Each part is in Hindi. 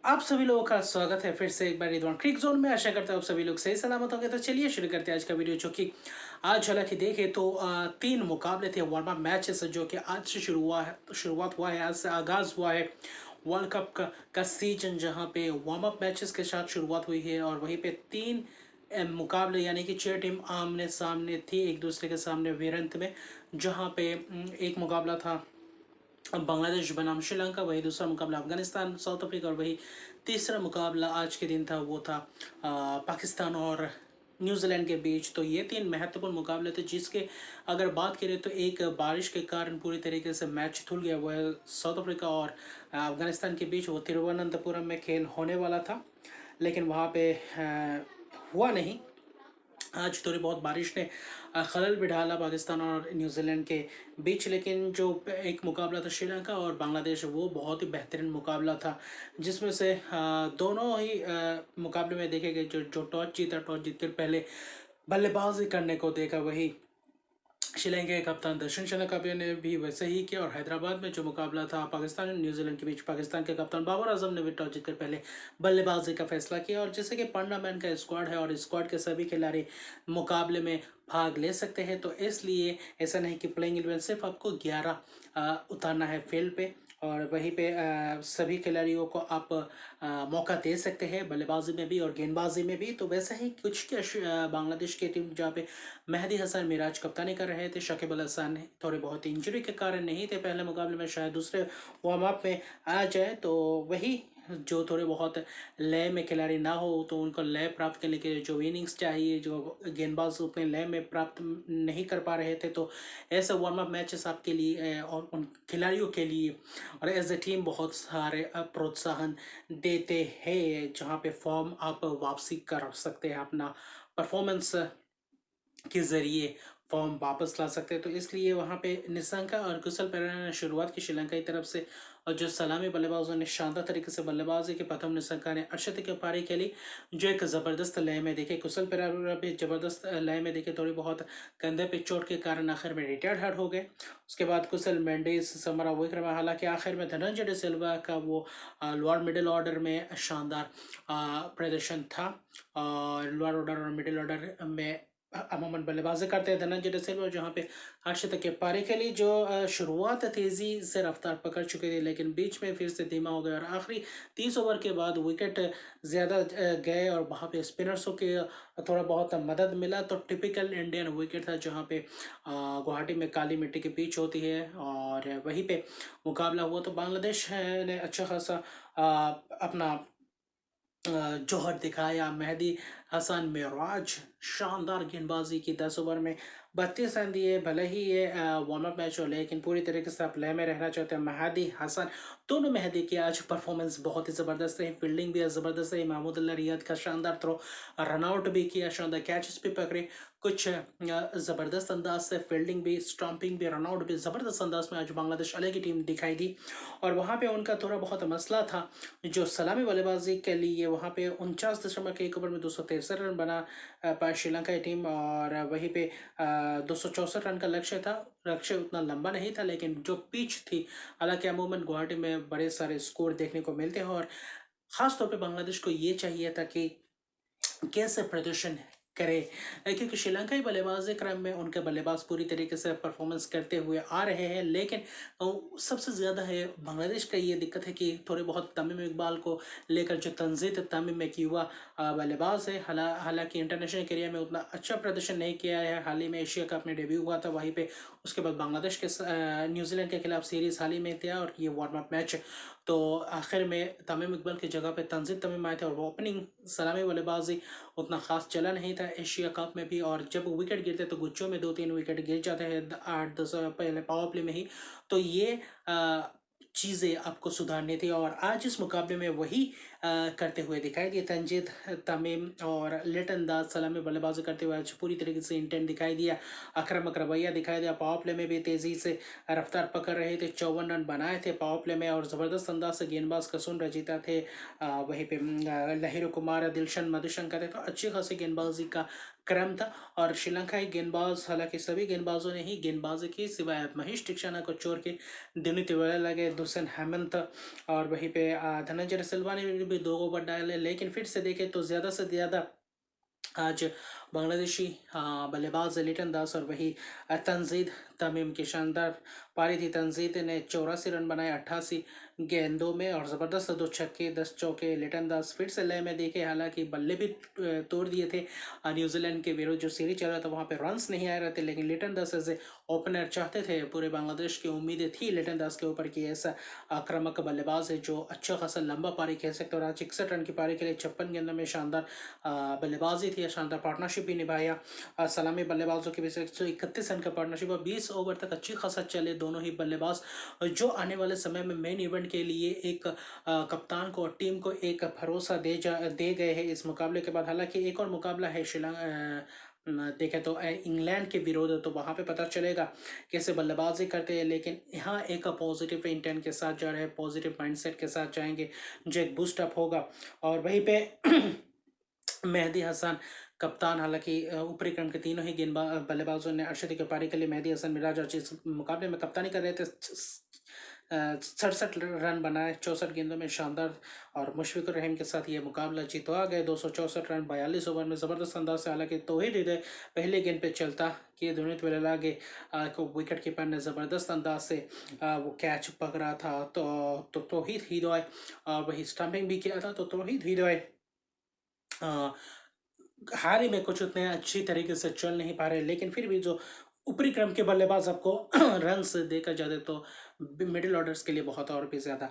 आप सभी लोगों का स्वागत है फिर से एक बार रिदवान क्रिक जोन में। आशा करता हूँ आप सभी लोग सही सलामत होंगे। तो चलिए शुरू करते हैं आज का वीडियो, जो कि आज हालांकि देखें तो तीन मुकाबले थे, वार्म अप मैचेस, जो कि आज से शुरुआत हुआ है, आज से आगाज़ हुआ है वर्ल्ड कप का सीजन, जहां पे वार्म अप मैचेस के साथ शुरुआत हुई है। और वहीं पे तीन मुकाबले यानी कि 6 टीम आमने सामने थी एक दूसरे के सामने वीरंत में, जहां पे एक मुकाबला था बांग्लादेश बनाम श्रीलंका, वही दूसरा मुकाबला अफगानिस्तान साउथ अफ्रीका, और वही तीसरा मुकाबला आज के दिन था वो था पाकिस्तान और न्यूजीलैंड के बीच। तो ये तीन महत्वपूर्ण मुकाबले थे, जिसके अगर बात करें तो एक बारिश के कारण पूरी तरीके से मैच धुल गया, वो है साउथ अफ्रीका और अफगानिस्तान के बीच। वो तिरुवनंतपुरम में खेल होने वाला था, लेकिन वहाँ पे हुआ नहीं। आज थोड़ी बहुत बारिश ने खलल भी डाला पाकिस्तान और न्यूजीलैंड के बीच, लेकिन जो एक मुकाबला था श्रीलंका और बांग्लादेश, वो बहुत ही बेहतरीन मुकाबला था, जिसमें से दोनों ही मुकाबले में देखे गए जो टॉस जीता, टॉस जीतकर पहले बल्लेबाजी करने को देखा, वही श्रीलंका के कप्तान दर्शन शनकाबिया ने भी वैसे ही किया। और हैदराबाद में जो मुकाबला था पाकिस्तान और न्यूजीलैंड के बीच, पाकिस्तान के कप्तान बाबर आजम ने भी टॉस जीतकर पहले बल्लेबाजी का फैसला किया। और जैसे कि 15 मैन का स्क्वाड है और स्क्वाड के सभी खिलाड़ी मुकाबले में भाग ले सकते हैं, तो इसलिए ऐसा नहीं कि प्लेइंग 11 सिर्फ आपको 11 उतारना है फील्ड पे, और वहीं पे सभी खिलाड़ियों को आप मौका दे सकते हैं बल्लेबाजी में भी और गेंदबाजी में भी। तो वैसा ही कुछ के बांग्लादेश की टीम, जहाँ पे मेहदी हसन मिराज कप्तानी कर रहे थे, शकीब अल हसन थोड़े बहुत इंजरी के कारण नहीं थे पहले मुकाबले में, शायद दूसरे वार्म अप में आ जाए। तो वही जो थोड़े बहुत लय में खिलाड़ी ना हो, तो उनको लय प्राप्त करने के लिए जो इनिंग्स चाहिए, जो गेंदबाज उतने लय में प्राप्त नहीं कर पा रहे थे, तो ऐसे वार्म अप मैचेस आपके लिए और उन खिलाड़ियों के लिए और एज ए टीम बहुत सारे प्रोत्साहन देते हैं, जहाँ पे फॉर्म आप वापसी कर सकते हैं, अपना परफॉर्मेंस के ज़रिए फॉर्म वापस ला सकते हैं। तो इसलिए वहाँ पे निशंका और कुशल पेरेरा ने शुरुआत की श्रीलंका की तरफ से, और जो सलामी बल्लेबाजों ने शानदार तरीके से बल्लेबाजी की। प्रथम निशंका ने अर्शदीप की पारी खेली, जो एक ज़बरदस्त लय में देखे। कुशल पेरेरा भी ज़बरदस्त लय में देखे, थोड़ी बहुत कंधे पे चोट के कारण आखिर में रिटायर्ड हो गए। उसके बाद कुशल मेंडिस समरा विक्रम, हालांकि आखिर में धनंजय डे सिल्वा का वो लोअर मिडिल ऑर्डर में शानदार प्रदर्शन था। और लोअर ऑर्डर और मिडिल ऑर्डर में अमूमन बल्लेबाजी करते हैं धनंजय डे सिल्वा, जहाँ पे हर्षित के पारी खेली, जो शुरुआत तेज़ी से रफ्तार पकड़ चुके थे, लेकिन बीच में फिर से धीमा हो गया और आखिरी 30 ओवर के बाद विकेट ज़्यादा गए और वहाँ पे स्पिनर्सों के थोड़ा बहुत मदद मिला। तो टिपिकल इंडियन विकेट था, जहाँ पे गुवाहाटी में काली मिट्टी की पिच होती है, और वहीं पे मुकाबला हुआ। तो बांग्लादेश ने अच्छा खासा अपना जौहर दिखाया। मेहदी हसन मिराज शानदार गेंदबाजी की, 10 ओवर में 32 रन दिए। भले ही ये वार्म अप मैच हो, लेकिन पूरी तरीके से आप लय में रहना चाहते हैं। मेहदी हसन, दोनों मेहदी की आज परफॉर्मेंस बहुत ही ज़बरदस्त रही, फील्डिंग भी ज़बरदस्त रही। महमूद अल्लाह रियाद का शानदार थ्रो, रनआउट भी किया, शानदार कैचेस भी पकड़े, कुछ ज़बरदस्त अंदाज से फील्डिंग भी, स्टम्पिंग भी, रनआउट भी ज़बरदस्त अंदाज में आज बांग्लादेश अलग की टीम दिखाई दी। और वहाँ पे उनका थोड़ा बहुत मसला था जो सलामी बल्लेबाजी के लिए, वहाँ पे 49.1 ओवर में 263 रन बना पाई श्रीलंका की टीम। और वहीं पे 264 रन का लक्ष्य था। लक्ष्य उतना लंबा नहीं था, लेकिन जो पिच थी, हालांकि अमूमन गुवाहाटी में बड़े सारे स्कोर देखने को मिलते हैं, और ख़ास तौर पे बांग्लादेश को ये चाहिए था कि कैसे प्रदर्शन करे, क्योंकि श्रीलंकाई बल्लेबाजी क्रम में उनके बल्लेबाज पूरी तरीके से परफॉर्मेंस करते हुए आ रहे हैं, लेकिन सबसे ज़्यादा है बांग्लादेश का ये दिक्कत है कि थोड़े बहुत तमीम इकबाल को लेकर, जो तंजीद तमीम एक युवा बल्लेबाज है, हालांकि इंटरनेशनल करियर में उतना अच्छा प्रदर्शन नहीं किया है। हाल ही में एशिया कप में डेब्यू हुआ था वहीं पे, उसके बाद बांग्लादेश के न्यूजीलैंड के खिलाफ सीरीज़ हाल ही में था, और ये वार्म अप मैच। तो आखिर में तमीम इकबाल की जगह पे तंजीद तमीम आए थे, और वो ओपनिंग सलामी बल्लेबाजी उतना खास चला नहीं था एशिया कप में भी। और जब विकेट गिरते तो गुच्छों में 2-3 विकेट गिर जाते हैं 8-10 पहले पावर प्ले में ही। तो ये चीज़ें आपको सुधारनी थी, और आज इस मुकाबले में वही करते हुए दिखाई दिए। तंजीद तमीम और लिटन दास सलामी बल्लेबाजी करते हुए आज पूरी तरीके से इंटेंट दिखाई दिया, आक्रामक रवैया दिखाई दिया। पावर प्ले में भी तेज़ी से रफ्तार पकड़ रहे थे, 54 रन बनाए थे पावर प्ले में, और ज़बरदस्त अंदाज से गेंदबाज कसून रजीता थे, वहीं पे लहिरू कुमार, दिलशन मधुशंकर थे। तो अच्छी खासी गेंदबाजी का क्रम था। और श्रीलंकाई गेंदबाज, हालांकि सभी गेंदबाजों ने ही गेंदबाजी की सिवाय महेश दीक्षाना को छोड़ के, दिनी तिवारी लगे, दुसन हेमंत और वहीं पे धनंजय सिल्वा ने भी 2 ओवर डाले। लेकिन फिर से देखें तो ज़्यादा से ज़्यादा आज बांग्लादेशी बल्लेबाज लिटन दास और वही तंजीद तमीम की शानदार पारी थी। तंजीद ने 84 रन बनाए 88 गेंदों में और ज़बरदस्त 2 छक्के 10 चौके। लिटन दास फिर से लय में देखे, हालांकि बल्ले भी तोड़ दिए थे न्यूजीलैंड के विरुद्ध जो सीरीज चल रहा था वहाँ पे रन्स नहीं आ रहे थे, लेकिन लिटन दास एज ए ओपनर चाहते थे। पूरे बांग्लादेश की उम्मीदें थी लिटन दास के ऊपर कि ऐसा आक्रामक बल्लेबाज है जो अच्छा खासा लंबा पारी खेल सकते। और आज 61 रन की पारी के लिए 56 गेंदों में शानदार बल्लेबाजी थी, शानदार पार्टनरशिप भी निभाया सलामी बल्लेबाजों के बीच। 131 रन का पार्टनरशिप और 20 ओवर तक अच्छी खासा चले दोनों ही बल्लेबाज, जो आने वाले समय में मेन इवेंट के लिए एक कप्तान को और टीम को एक भरोसा दे गए हैं इस मुकाबले के बाद। हालांकि एक और मुकाबला है देखें तो इंग्लैंड के विरुद्ध, तो वहाँ पे पता चलेगा कैसे बल्लेबाजी करते हैं। लेकिन यहाँ एक पॉजिटिव इंटेंट के साथ जा रहे हैं, पॉजिटिव माइंडसेट के साथ जाएंगे, जो एक बूस्ट अप होगा। और वहीं पे मेहदी हसन कप्तान, हालांकि ऊपरी क्रम के तीनों ही गेंदबाज बल्लेबाजों ने अर्शदीप की पारी के लिए मेहदी हसन मिराज और इस मुकाबले में कप्तानी कर रहे थे। 67 रन बनाए 64 गेंदों में शानदार, और मुशफिकुर रहीम के साथ ये मुकाबला जीतवा गए। 264 रन 42 ओवर में ज़बरदस्त अंदाज से, हालांकि तौहीद हृदय पहले गेंद पे चलता कि दुनिया वेले लागे को विकेट कीपर ने ज़बरदस्त अंदाज से वो कैच पकड़ा था। तो तौहीद हृदय वही स्टंपिंग भी किया था। तो तौहीद हृदय हाल ही में कुछ उतने अच्छी तरीके से चल नहीं पा रहे, लेकिन फिर भी जो ऊपरी क्रम के बल्लेबाज आपको रन से देखा जाए तो मिडिल ऑर्डर्स के लिए बहुत और भी ज़्यादा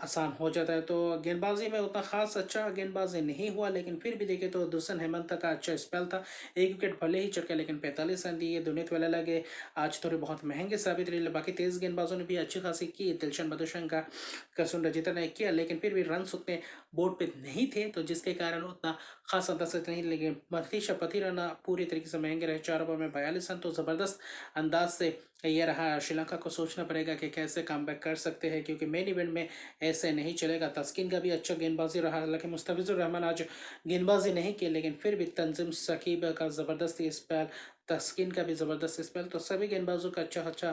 आसान हो जाता है। तो गेंदबाजी में उतना खास अच्छा गेंदबाजी नहीं हुआ, लेकिन फिर भी देखें तो दुसन हेमंत का अच्छा स्पेल था। 1 विकेट भले ही चढ़ लेकिन 45 रन दिए। दुनित वाला लगे आज थोड़े बहुत महंगे साबित रहे। बाकी तेज़ गेंदबाजों ने भी अच्छी खासी की, दिलशन बदुशन का सुन रजिता ने किया, लेकिन फिर भी रन उतने बोर्ड पे नहीं थे, तो जिसके कारण उतना खास अंदाज से नहीं। लेकिन मतीशा पथिराना पूरी तरीके से महंगे रहे, 4 ओवर में 42 रन। तो ज़बरदस्त अंदाज से ये रहा। श्रीलंका को सोचना पड़ेगा कि कैसे कमबैक कर सकते हैं, क्योंकि मेन इवेंट में ऐसे नहीं चलेगा। तस्किन का भी अच्छा गेंदबाजी रहा, हालांकि मुस्तफिजुर रहमान आज गेंदबाजी नहीं की, लेकिन फिर भी तंजीम शकीब का ज़बरदस्त स्पेल, तस्किन का भी ज़बरदस्त स्पेल। तो सभी गेंदबाजों का अच्छा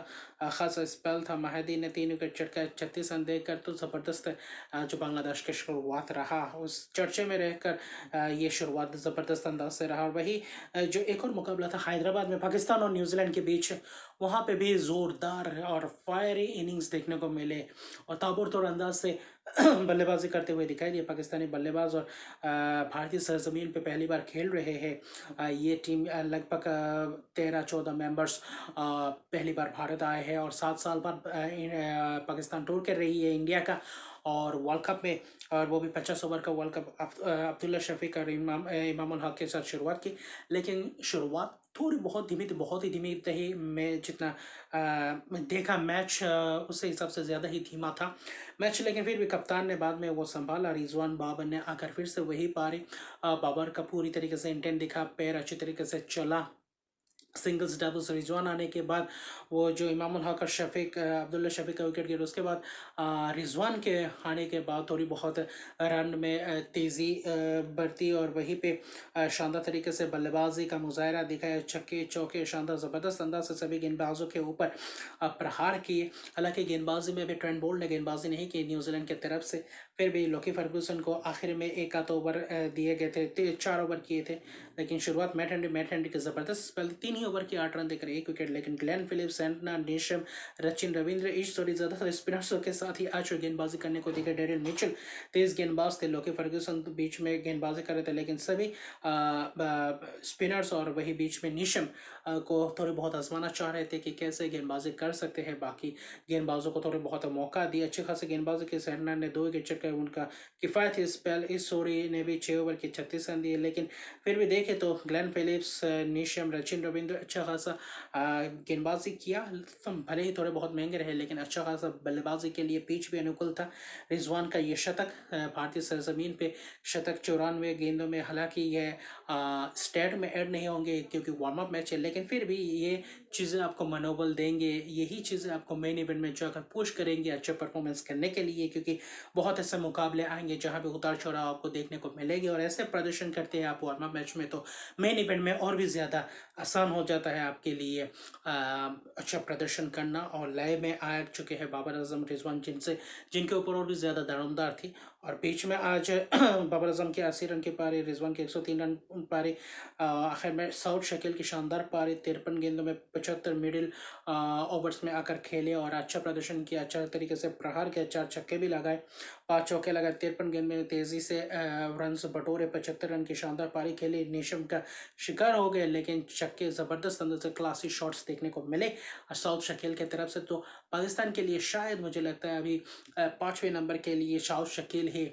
खासा स्पेल था। महदी ने 3 विकेट चटका 36 रन देकर तो ज़बरदस्त जो बांग्लादेश की शुरुआत रहा उस चर्चे में रहकर ये शुरुआत ज़बरदस्त अंदाज से रहा। और वही जो एक और मुकाबला था हैदराबाद में पाकिस्तान और न्यूजीलैंड के बीच, वहाँ पे भी ज़ोरदार और फायरी इनिंग्स देखने को मिले और ताबड़तोड़ अंदाज से बल्लेबाजी करते हुए दिखाई दिए पाकिस्तानी बल्लेबाज। और भारतीय सरजमीन पे पहली बार खेल रहे हैं ये टीम। लगभग 13-14 मेंबर्स पहली बार भारत आए हैं, और 7 साल बाद पाकिस्तान टूर कर रही है इंडिया का और वर्ल्ड कप में, और वो भी 50 ओवर का वर्ल्ड कप। अब्दुल्ला शफीक और इमामुल हक के साथ शुरुआत की, लेकिन शुरुआत थोड़ी बहुत धीमी थी, बहुत ही धीमी रही। मैं जितना देखा मैच उससे हिसाब से ज़्यादा ही धीमा था मैच, लेकिन फिर भी कप्तान ने बाद में वो संभाला। रिजवान बाबर ने आकर फिर से वही पारी, बाबर का पूरी तरीके से इंटेंट दिखा, पैर अच्छी तरीके से चला, सिंगल्स डबल्स। रिजवान आने के बाद वो जो इमामुल हक और शफीक अब्दुल्ला शफीक का विकेट गिरा, उसके बाद रिजवान के आने के बाद थोड़ी बहुत रन में तेज़ी बढ़ती और वहीं पे शानदार तरीके से बल्लेबाजी का मुजाहरा दिखाया। छक्के चौके शानदार ज़बरदस्त अंदाज से सभी गेंदबाजों के ऊपर प्रहार किए। हालांकि गेंदबाजी में भी ट्रेंट बोल्ट ने गेंदबाजी नहीं की न्यूजीलैंड की तरफ से, फिर भी लोकी फर्गूसन को आखिर में 1 आध ओवर दिए गए थे, 4 ओवर किए थे। लेकिन शुरुआत मैट हैंडी की ज़बरदस्त स्पेल, 3 ही ओवर की 8 रन देकर 1 विकेट। लेकिन Glenn Phillips, Santana, Neesham, Rachin Ravindra इस थोड़ी ज़्यादा स्पिनर्सों के साथ ही आज गेंदबाजी करने को दिखे। डेरिल मिचेल तेज़ गेंदबाज थे, लोकी फर्गूसन बीच में गेंदबाजी कर रहे थे, लेकिन सभी स्पिनर्स और वही बीच में नीशम को थोड़े बहुत आजमाना चाह रहे थे कि कैसे गेंदबाजी कर सकते हैं। बाकी गेंदबाजों को थोड़े बहुत मौका दिए, अच्छी खासी गेंदबाजी की। सेंटना ने 2 विकेट चटकाए, उनका किफ़ायती स्पेल। इस सोरी ने भी 6 ओवर की 36 रन दिए। लेकिन फिर भी देखें तो Glenn Phillips, Neesham, Rachin Ravindra अच्छा खासा गेंदबाजी किया। भले ही थोड़े बहुत महंगे रहे, लेकिन अच्छा खासा बल्लेबाजी के लिए पिच भी अनुकूल था। रिजवान का ये शतक भारतीय सरजमीन पे शतक 94 गेंदों में, हालांकि यह स्टेट में ऐड नहीं होंगे क्योंकि वार्म अप मैच है, लेकिन फिर भी ये चीज़ें आपको मनोबल देंगे, यही चीज़ें आपको मेन इवेंट में जाकर पुश करेंगे अच्छे परफॉर्मेंस करने के लिए, क्योंकि बहुत ऐसे मुकाबले आएंगे जहाँ पे उतार चढ़ाव आपको देखने को मिलेगी, और ऐसे प्रदर्शन करते हैं आप वार्म अप मैच में तो मेन इवेंट में और भी ज़्यादा आसान हो जाता है आपके लिए अच्छा प्रदर्शन करना। और लय में आ चुके हैं बाबर आजम रिजवान, जिनके ऊपर और भी ज़्यादा दारोमदार थी। और बीच में आज बाबर आजम के 80 रन की पारी, रिजवान के 103 रन पारी, आखिर में साउथ शकील की शानदार पारी 53 गेंदों में 75 मिडिल ओवर्स में आकर खेले और अच्छा प्रदर्शन किया, अच्छा तरीके से प्रहार किया, 4 छक्के भी लगाए, 5 चौके लगाए, 53 गेंद में तेज़ी से रन बटोरे, 75 रन की शानदार पारी खेली। नीशम का शिकार हो गए, लेकिन छक्के ज़बरदस्त अंदर से क्लासी शॉट्स देखने को मिले साउथ शकील की तरफ से। तो पाकिस्तान के लिए शायद मुझे लगता है अभी 5वें नंबर के लिए साउथ शकील ही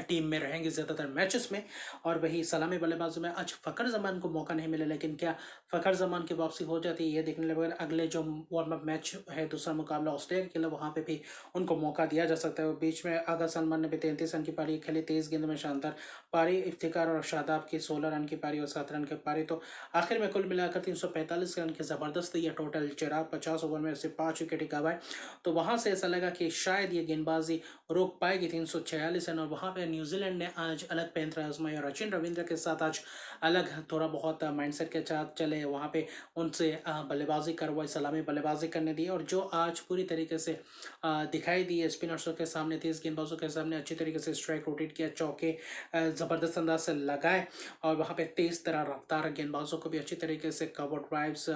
टीम में रहेंगे ज़्यादातर मैचेस में। और वही सलामी बल्लेबाजों में आज फ़खर जमान को मौका नहीं मिला, लेकिन क्या फ़खर जमान की वापसी हो जाती है ये देखने लगे। अगले जो वार्म अप मैच है, दूसरा मुकाबला ऑस्ट्रेलिया के लिए, वहाँ पे भी उनको मौका दिया जा सकता है। बीच में आगा सलमान ने भी 33 रन की पारी खेली, 23 गेंद में शानदार पारी, इफ्तिकार और शादाब की 16 रन की पारी और 7 रन की पारी। तो आखिर में कुल मिलाकर 345 रन की ज़बरदस्त यह टोटल। चिराग 50 ओवर में सिर्फ 5 विकेट गंवाए, तो वहाँ से ऐसा लगा कि शायद ये गेंदबाजी रोक पाएगी 346 रन। और वहाँ पे न्यूजीलैंड ने आज अलग पैंतरा आजमाई और सचिन रविंद्र के साथ आज अलग थोड़ा बहुत माइंडसेट के साथ चले, वहाँ पे उनसे बल्लेबाजी करवाई, सलामी बल्लेबाजी करने दी, और जो आज पूरी तरीके से दिखाई दी स्पिनर्सों के सामने, तेज गेंदबाजों के सामने अच्छी तरीके से स्ट्राइक रोटेट किया, चौके ज़बरदस्त अंदाज से लगाए, और वहाँ पे तेज़ तरह रफ्तार गेंदबाजों को भी अच्छी तरीके से कवर ड्राइव्स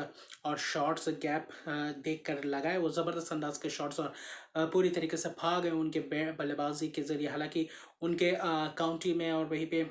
और शॉट्स गैप देख कर लगाए, वो ज़बरदस्त अंदाज के शॉट्स, और पूरी तरीके से भाग गए उनके बल्लेबाजी के ज़रिए। हालांकि उनके काउंटी में और वहीं पे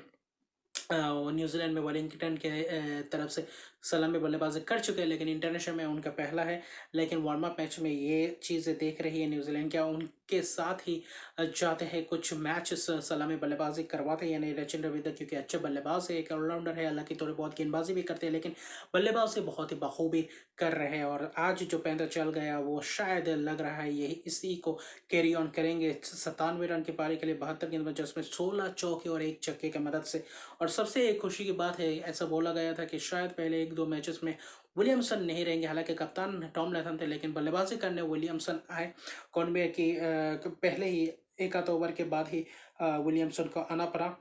न्यूजीलैंड में वेलिंगटन के तरफ से सलामी बल्लेबाजी कर चुके हैं, लेकिन इंटरनेशनल में उनका पहला है। लेकिन वार्म अप मैच में ये चीज़ें देख रही है न्यूजीलैंड, क्या उनके साथ ही जाते हैं कुछ मैच सलामी बल्लेबाजी करवाते हैं, यानी सचिन रविंद्र, क्योंकि अच्छे बल्लेबाज है, एक ऑलराउंडर है, हालांकि थोड़ी बहुत गेंदबाजी भी करते हैं, लेकिन बल्लेबाजी बहुत ही बखूबी कर रहे हैं। और आज जो पैंतरा चल गया वो शायद लग रहा है यही इसी को कैरी ऑन करेंगे। 97 रन की पारी के लिए 72 गेंद, जिसमें 16 चौके और 1 छक्के की मदद से। और सबसे एक खुशी की बात है, ऐसा बोला गया था कि शायद पहले 1-2 मैचेस में विलियमसन नहीं रहेंगे, हालांकि कप्तान टॉम लैथम थे, लेकिन बल्लेबाजी करने विलियमसन आए। कॉनवे की पहले ही एक आध ओवर के बाद ही विलियमसन को आना पड़ा।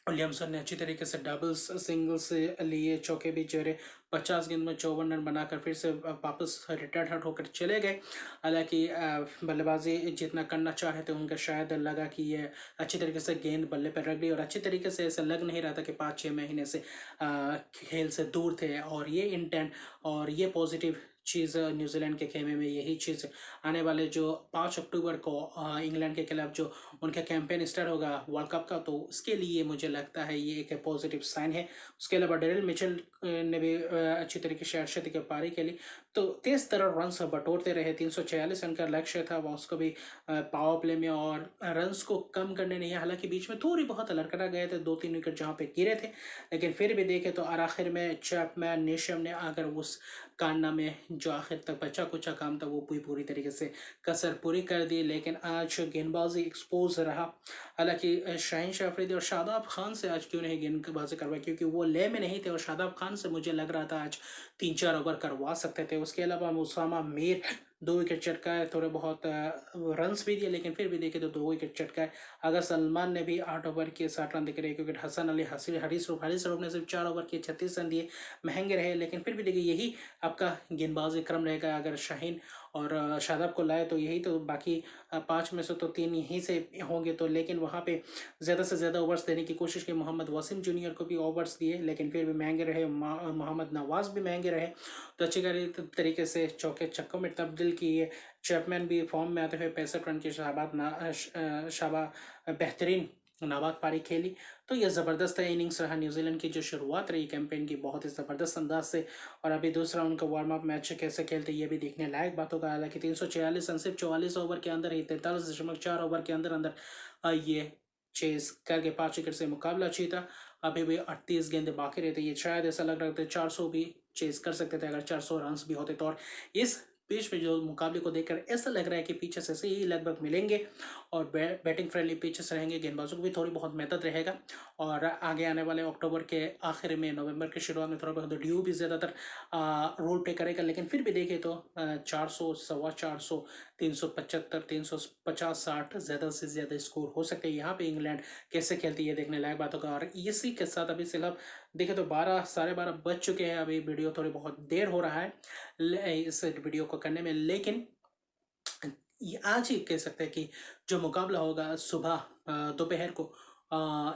विलियमसन ने अच्छी तरीके से डबल्स सिंगल्स लिए, चौके भी जड़े, 50 गेंद में 54 रन बनाकर फिर से वापस रिटायर्ड हट होकर चले गए। हालांकि बल्लेबाजी जितना करना चाह रहे थे उनका शायद लगा कि ये अच्छी तरीके से गेंद बल्ले पर रख दी, और अच्छी तरीके से ऐसा लग नहीं रहा था कि 5-6 महीने से खेल से दूर थे। और ये इंटेंट और ये पॉजिटिव चीज़ न्यूजीलैंड के खेमे में, यही चीज़ आने वाले जो 5 अक्टूबर को इंग्लैंड के खिलाफ जो उनका कैंपेन स्टार्ट होगा वर्ल्ड कप का, तो उसके लिए मुझे लगता है ये एक पॉजिटिव साइन है। उसके अलावा डेरिल मिचेल ने भी अच्छी तरीके से अर्शद की पारी खेली, तो तेज़ तरह रन्स बटोरते रहे। 346 रन का लक्ष्य था, वह उसको भी पावर प्ले में और रन्स को कम करने नहीं, हालांकि बीच में थोड़ी बहुत लड़खड़ा गए थे, 2-3 विकेट जहाँ पे गिरे थे, लेकिन फिर भी देखे तो आखिर में चैपमैन नीशम ने आकर उस कारनामे जो आखिर तक बचा कुचा काम था वो पूरी तरीके से कसर पूरी कर दी। लेकिन आज गेंदबाजी एक्सपोज रहा, हालांकि शाहीन शाह अफरीदी और शादाब खान से आज क्यों नहीं गेंदबाजी करवाई, क्योंकि वो ले में नहीं थे, और शादाब खान से मुझे लग रहा था आज 3-4 ओवर करवा सकते थे। उसके अलावा उसामा मीर 2 विकेट चटकाए, थोड़े बहुत रन्स भी दिए, लेकिन फिर भी देखे तो 2 विकेट चटकाए। अगर सलमान ने भी 8 ओवर के 60 रन दिख रहे, क्योंकि हसन अली हरीस रूफ ने सिर्फ 4 ओवर के 36 रन दिए, महंगे रहे, लेकिन फिर भी देखिए यही आपका गेंदबाजी क्रम रहेगा। अगर शाहीन और शादाब को लाए तो यही, तो बाकी 5 में से तो 3 यहीं से होंगे। तो लेकिन वहाँ पे ज़्यादा से ज़्यादा ओवर्स देने की कोशिश की, मोहम्मद वसीम जूनियर को भी ओवर्स दिए, लेकिन फिर भी महंगे रहे, मोहम्मद नवाज़ भी महंगे रहे। तो अच्छी तरीके से चौके छक्कों में तब्दील किए। चैपमैन भी फॉर्म में आते हुए 65 रन की शाबा बेहतरीन नाबाद पारी खेली। तो यह ज़बरदस्त इनिंग्स रहा न्यूजीलैंड की, जो शुरुआत रही कैंपेन की बहुत ही ज़बरदस्त अंदाज से। और अभी दूसरा उनका वार्म अप मैच कैसे खेलते ये भी देखने लायक बात होगा। हालांकि 346 रन सिर्फ 44 ओवर के अंदर ही, 43.4 ओवर के अंदर अंदर ये चेस करके 5 विकेट से मुकाबला जीता। अभी भी 38 गेंदें बाकी रहती, ये शायद ऐसा लग रहा था 400 भी चेस कर सकते थे अगर 400 रन भी होते तो। और इस बीच में जो मुकाबले को देखकर ऐसा लग रहा है कि पिचेस ऐसे ही लगभग मिलेंगे और बैटिंग फ्रेंडली पिचेस रहेंगे, गेंदबाजों को भी थोड़ी बहुत मेहनत रहेगा और आगे आने वाले अक्टूबर के आखिर में, नवंबर की शुरुआत में थोड़ा बहुत ड्यू भी ज़्यादातर रोल प्ले करेगा। लेकिन फिर भी देखें तो 400, 450, 375, 350, 60 ज़्यादा से ज़्यादा स्कोर हो सकते हैं। यहाँ पे इंग्लैंड कैसे खेलती है देखने लायक बात होगा। और इसी के साथ अभी फिलहाल देखें तो 12, 12:30 बज चुके हैं। अभी वीडियो थोड़ी बहुत देर हो रहा है इस वीडियो को करने में, लेकिन ये आज ही कह सकते हैं कि जो मुकाबला होगा सुबह दोपहर को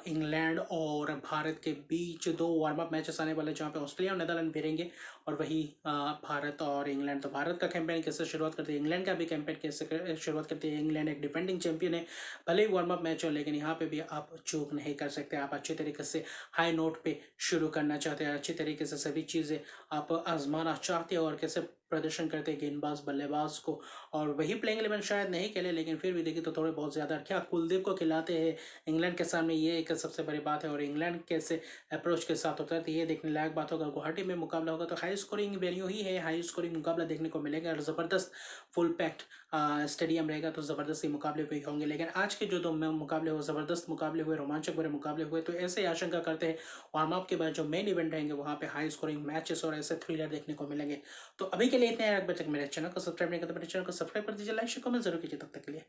इंग्लैंड और भारत के बीच, दो वार्म अप मैचेस आने वाले जहाँ पे ऑस्ट्रेलिया और नेदरलैंड भिड़ेंगे। और वही भारत और इंग्लैंड, तो भारत का कैंपेन कैसे शुरुआत करती है, इंग्लैंड का भी कैंपेन कैसे शुरुआत करती है। इंग्लैंड एक डिफेंडिंग चैंपियन है, भले ही वार्म अप मैच हो, लेकिन यहाँ पे भी आप चूक नहीं कर सकते। आप अच्छे तरीके से हाई नोट पे शुरू करना चाहते हैं, अच्छी तरीके से सभी चीज़ें आप आजमाना चाहते हो और कैसे प्रदर्शन करते हैं गेंदबाज बल्लेबाज को। और वही प्लेइंग 11 शायद नहीं खेले, लेकिन फिर भी देखिए तो थोड़े बहुत ज़्यादा क्या कुलदीप को खिलाते हैं इंग्लैंड के सामने, ये एक सबसे बड़ी बात है। और इंग्लैंड कैसे अप्रोच के साथ होता है तो ये देखने लायक बात होगा। गुवाहाटी में मुकाबला होगा तो हाई स्कोरिंग वेन्यू ही है, हाई स्कोरिंग मुकाबला देखने को मिलेगा और ज़बरदस्त फुल पैक्ड स्टेडियम रहेगा, तो ज़बरदस्त ही मुकाबले भी होंगे। लेकिन आज के जो दो मुकाबले हुए, ज़बरदस्त मुकाबले हुए, रोमांचक भरे मुकाबले हुए, तो ऐसे ही आशंका करते हैं वार्म अप के बाद जो मेन इवेंट रहेंगे वहाँ पे हाई स्कोरिंग मैचेस और ऐसे थ्रिलर देखने को मिलेंगे। तो अभी के लिए इतने हैं। अगर तक मेरे चैनल को सब्सक्राइब नहीं करते, मेरे चैनल को सब्सक्राइब कर दीजिए, लाइक शेयर कमेंट जरूर कीजिए। तब तक के लिए